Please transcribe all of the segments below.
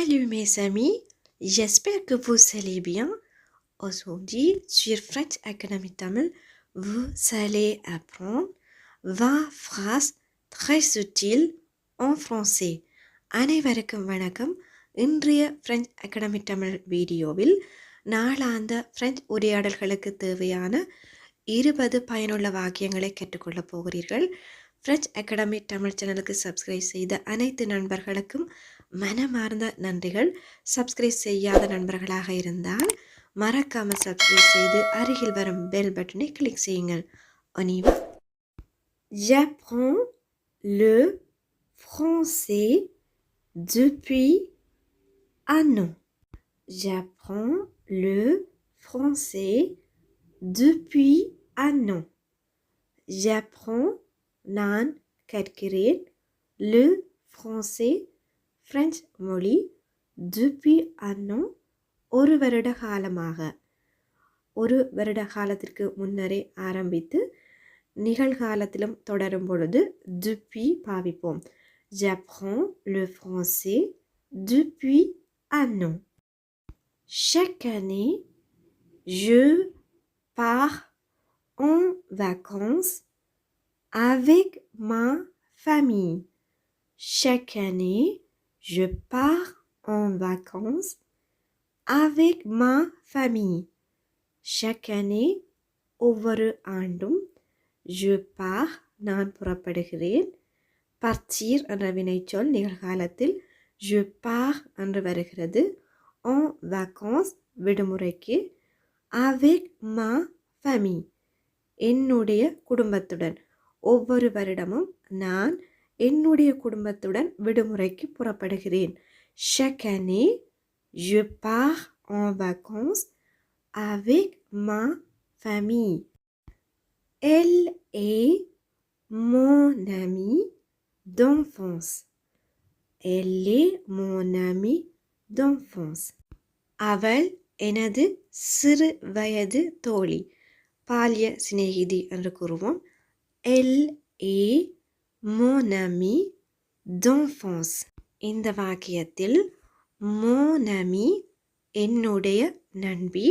Salut mes amis, j'espère que vous allez bien. Aujourd'hui, sur French Academy Tamil, vous allez apprendre 20 phrases très utiles en français. அனைவருக்கும் வணக்கம். இன்றைய French academy Tamil வீடியோவில் நாளாந்த French உரையாடல்களுக்கு தேவையான 20 பயனுள்ள வாக்கியங்களை கற்றுக்கொள்ளப் போகிறீர்கள். ஃப்ரெஞ்ச் அகாடமி தமிழ் சேனலுக்கு சப்ஸ்கிரைப் செய்த அனைத்து நண்பர்களுக்கும் மனமார்ந்த நன்றிகள். சப்ஸ்கிரைப் செய்யாத நண்பர்களாக இருந்தால் மறக்காமல் சப்ஸ்கிரைப் செய்து அருகில் வரும் பெல் பட்டனை கிளிக் செய்யுங்கள். On y va. J'apprends le français depuis un an. J'apprends le français depuis un an. J'apprends நான் கற்கிறேன் le français பிரெஞ்சு மொழி depuis un an ஒரு வருட காலமாக. ஒரு வருட காலத்திற்கு முன்னரே ஆரம்பித்து நிகழ்காலத்திலும் தொடரும் பொழுது depuis பாவிப்போம். J'apprends le français depuis un an. Chaque année, je pars en vacances avec ma famille. Chaque année, je pars en vacances avec ma famille. Chaque année, ஒவ்வொரு ஆண்டும் je pars நான் புறப்படுகிறேன். partir என்ற வினைச்சொல் நிகழ்காலத்தில் je pars என்று வருகிறது. en vacances விடுமுறைக்கு. avec ma famille என்னுடைய குடும்பத்துடன். ஒவ்வொரு வருடமும் நான் என்னுடைய குடும்பத்துடன் விடுமுறைக்கு புறப்படுகிறேன். Chaque année, je pars en vacances avec ma famille. Elle est mon amie d'enfance. Elle est mon amie d'enfance. அவள் எனது சிறு வயது தோழி. பால்ய சிநேகிதி என்று கூறுவோம். Elle est mon amie d'enfance. இந்த வாக்கியத்தில் mon amie என்னுடைய நண்பி.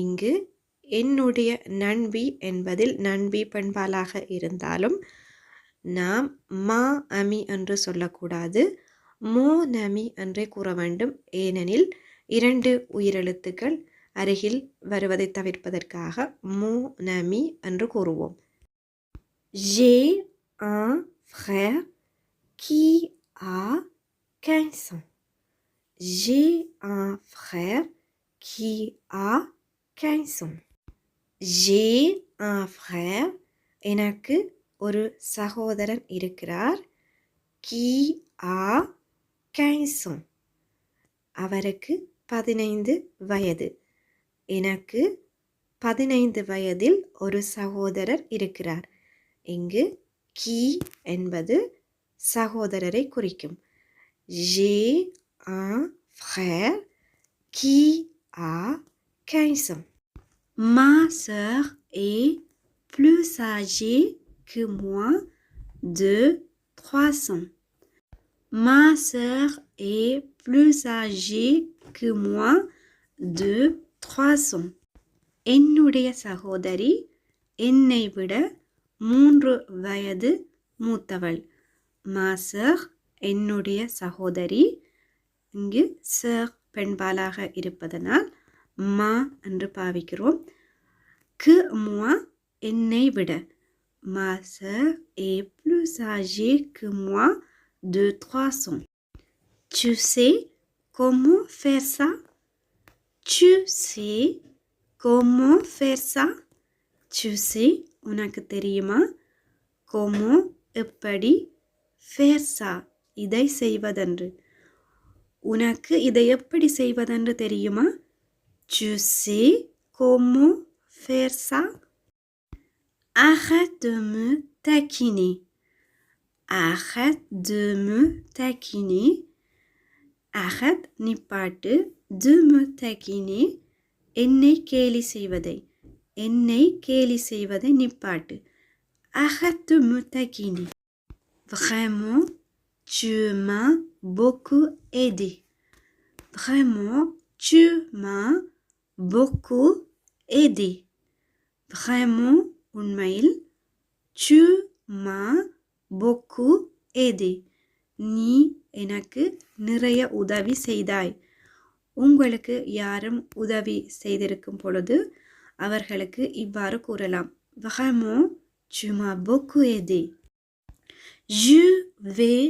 இங்கு என்னுடைய நண்பி என்பதில் நண்பி பெண்பாலாக இருந்தாலும் நாம் மா அமி என்று சொல்லக்கூடாது. mon amie என்றே கூற வேண்டும். ஏனெனில் 2 உயிரெழுத்துக்கள் அருகில் வருவதை தவிர்ப்பதற்காக mon amie என்று கூறுவோம். J'ai un frère qui a 15 ans. J'ai un frère qui a 15 ans. J'ai un frère எனக்கு ஒரு சகோதரன் இருக்கிறார். qui a 15 ans அவருக்கு 15 வயது. எனக்கு 15 வயதில் ஒரு சகோதரர் இருக்கிறார். இங்கு qui என்பது சகோதரரை குறிக்கும். J'ai un frère qui a 15 ans. Ma sœur est plus âgée que moi de 3 ans. Ma sœur est plus âgée que moi de 3 ans. என்னுடைய சகோதரி என்னை விட 3 வயது மூத்தவள். Ma sœur என்னுடைய சகோதரி. இங்கு sœur பெண்பாலாக இருப்பதனால் மா என்று பாவிக்கிறோம். que moi என்னை விட. Ma sœur est plus âgée que moi de 3 ans. Tu sais comment faire ça? Tu sais comment faire ça? Tu sais உனக்கு தெரியுமா? comment எப்படி faire ça இதை செய்வதென்று. உனக்கு இதை எப்படி செய்வதென்று தெரியுமா? Tu sais comment faire ça? Arrête de me taquiner. Arrête de me taquiner. Arrête நிப்பாட்டு. de me taquiner என்னை கேலி செய்வதை. என்னை கேலி செய்வதை நிப்பாட்டு. Arrête de me taquiner. Vraiment, tu m'as beaucoup aidé. Vraiment, tu m'as beaucoup aidé. Vraiment, உண்மையில் tu m'as beaucoup aidé. நீ எனக்கு நிறைய உதவி செய்தாய். உங்களுக்கு யாரும் உதவி செய்திருக்கும் பொழுது அவர்களுக்கு இவ்வாறு கூறலாம். Vraiment, tu m'as beaucoup aidé. Je vais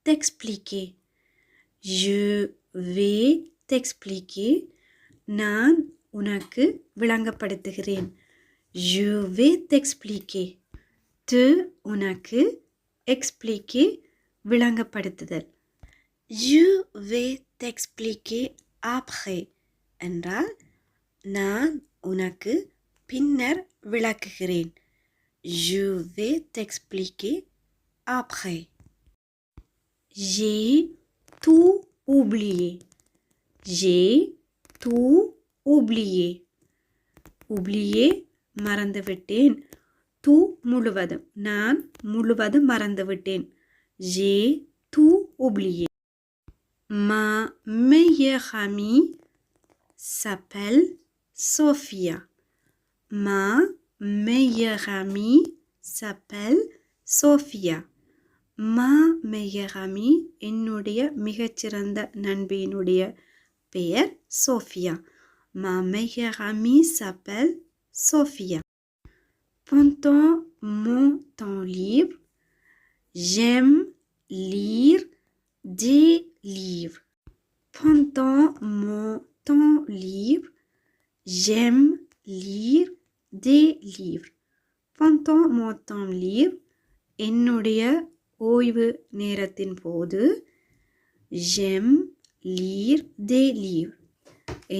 t'expliquer. Je vais t'expliquer. நான் உனக்கு விளங்கப்படுத்துகிறேன். Je vais t'expliquer. Tu உனக்கு expliquer விளங்கப்படுத்துதல். Je vais t'expliquer après என்றால் நான் உனக்கு பின்னர் விளக்குகிறேன். Je vais t'expliquer après. J'ai tout oublié. J'ai tout oublié. Oublié மறந்துவிட்டேன். tout முழுவதும் நான் முழுவதும் மறந்துவிட்டேன். J'ai tout oublié. Ma meilleure amie s'appelle Sophia. Ma meilleure amie s'appelle Sophia. Ma meilleure amie என்னுடைய மிகச்சிறந்த நண்பியினுடைய பெயர் Sofia. Ma meilleure amie s'appelle Sophia. Pendant mon temps libre, j'aime lire des livres. Pendant mon temps libre, j'aime lire des livres. Pendant mon temps libre, என்னுடைய ஓய்வு நேரத்தின் போது j'aime lire des livres.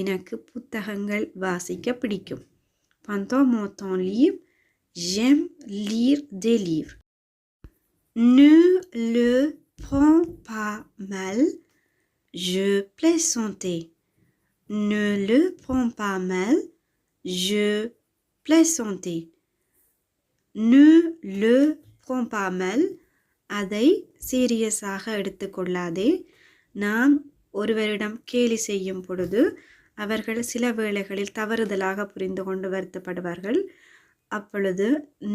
எனக்கு புத்தகங்கள் வாசிக்க பிடிக்கும். Pendant mon temps libre, j'aime lire des livres. Ne le prends pas mal, je plaisantais. Ne le prends pas mal, je plaisantais. Ne le prends pas mal, அதை சீரியஸாக எடுத்துக்கொள்ளாதே. நாம் ஒருவரிடம் கேலி செய்யும் பொழுது அவர்கள் சில வேளைகளில் தவறுதலாக புரிந்து கொண்டு வருத்தப்படுவார்கள். அப்பொழுது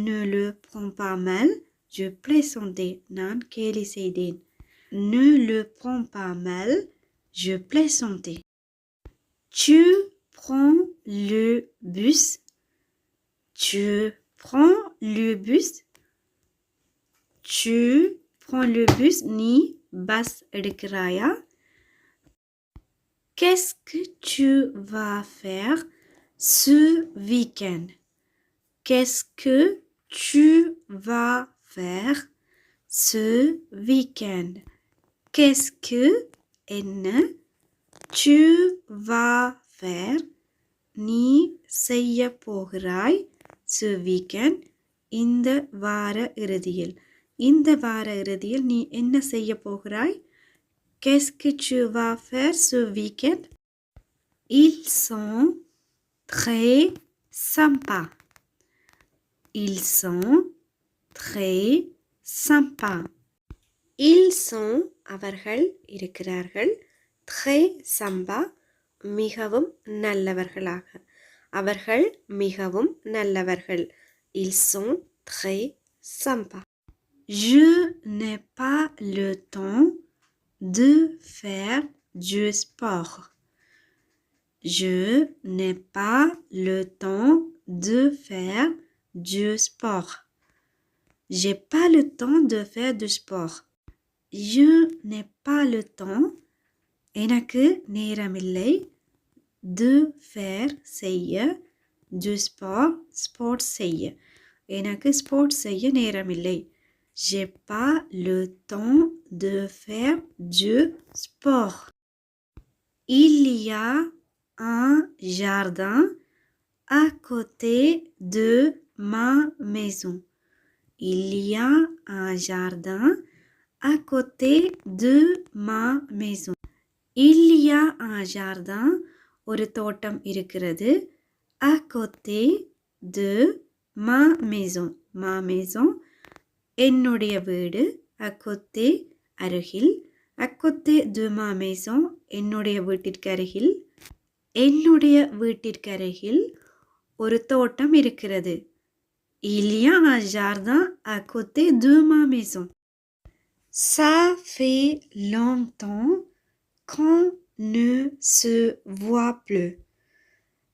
ne le prends pas mal, je plaisantais. நான் கேலி செய்தேன். Ne le prends pas mal, je plaisantais. Tu prends le bus. Tu prends le bus. Tu prends le bus. நீ bus எடுக்கிறாயா? Qu'est-ce que tu vas faire ce week-end? Qu'est-ce que tu vas faire ce week-end? Qu'est-ce que என்ன? Tu vas faire நீ செய்ய போகிறாய் ce weekend இந்த வார இறுதியில். இந்த வார இறுதியில் நீ என்ன செய்ய போகிறாய்? Qu'est-ce que tu vas faire ce week-end? Ils sont très sympas. Ils sont très sympas. Ils sont அவர்கள் இருக்கிறார்கள். très sympas மிகவும் நல்லவர்களாக. அவர்கள் மிகவும் நல்லவர்கள். Ils sont très sympas. Je n'ai pas le temps de faire du sport. Je n'ai pas le temps de faire du sport. J'ai pas le temps de faire du sport. Je n'ai pas le temps. எனக்கு நேரமில்லை. de faire செய்ய. du sport sport செய்ய. எனக்கு sports செய்ய நேரமில்லை. J'ai pas le temps de faire du sport. Il y a un jardin à côté de ma maison. Il y a un jardin à côté de ma maison. Il y a un jardin ஒரு தோட்டம் இருக்கிறது. à côté de ma maison. ma maison என்னுடைய வீடு. à côté அருகில். À côté de ma maison, என்னுடைய வீட்டிற்கருகில் என்னுடைய வீட்டிற்கருகில் ஒரு தோட்டம் இருக்கிறது. Il y a un jardin à côté de ma maison. Ça fait longtemps qu'on ne se voit plus.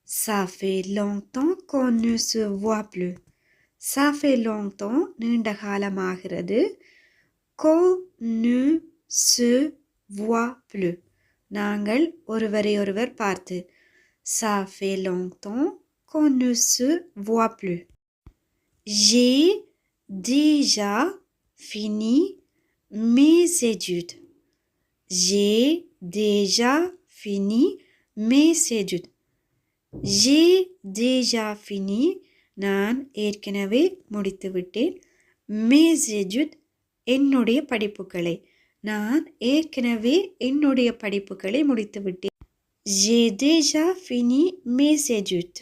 Ça fait longtemps qu'on ne se voit plus. Ça fait longtemps நீண்ட காலமாகிறது. Qu'on ne se voit plus. நாங்கள் ஒருவரை ஒருவர் பார்த்து. Ça fait longtemps qu'on ne se voit plus. J'ai déjà fini mes études. J'ai déjà fini mes études. J'ai déjà fini. நான் ஏற்கனவே முடித்து விட்டேன். mes études என்னுடைய படிப்புகளை. நான் ஏற்கனவே என்னுடைய படிப்புகளை முடித்து விட்டேன். J'ai déjà fini mes études.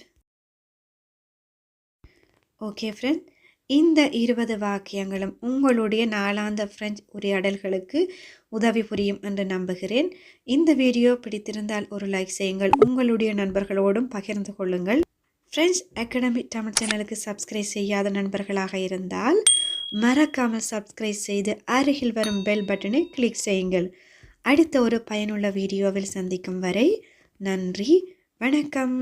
Okay friend, இந்த 20 வாக்கியங்களும் உங்களுடைய நாளாந்த பிரெஞ்சு உரையாடல்களுக்கு உதவி புரியும் என்று நம்புகிறேன். இந்த வீடியோ பிடித்திருந்தால் ஒரு லைக் செய்யுங்கள், உங்களுடைய நண்பர்களோடும் பகிர்ந்து கொள்ளுங்கள். ஃப்ரெஞ்ச் அகாடமி தமிழ் சேனலுக்கு சப்ஸ்கிரைப் செய்யாத நண்பர்களாக இருந்தால் மறக்காமல் சப்ஸ்கிரைப் செய்து அருகில் வரும் பெல் பட்டனை கிளிக் செய்யுங்கள். அடுத்த ஒரு பயனுள்ள வீடியோவில் சந்திக்கும் வரை நன்றி, வணக்கம்.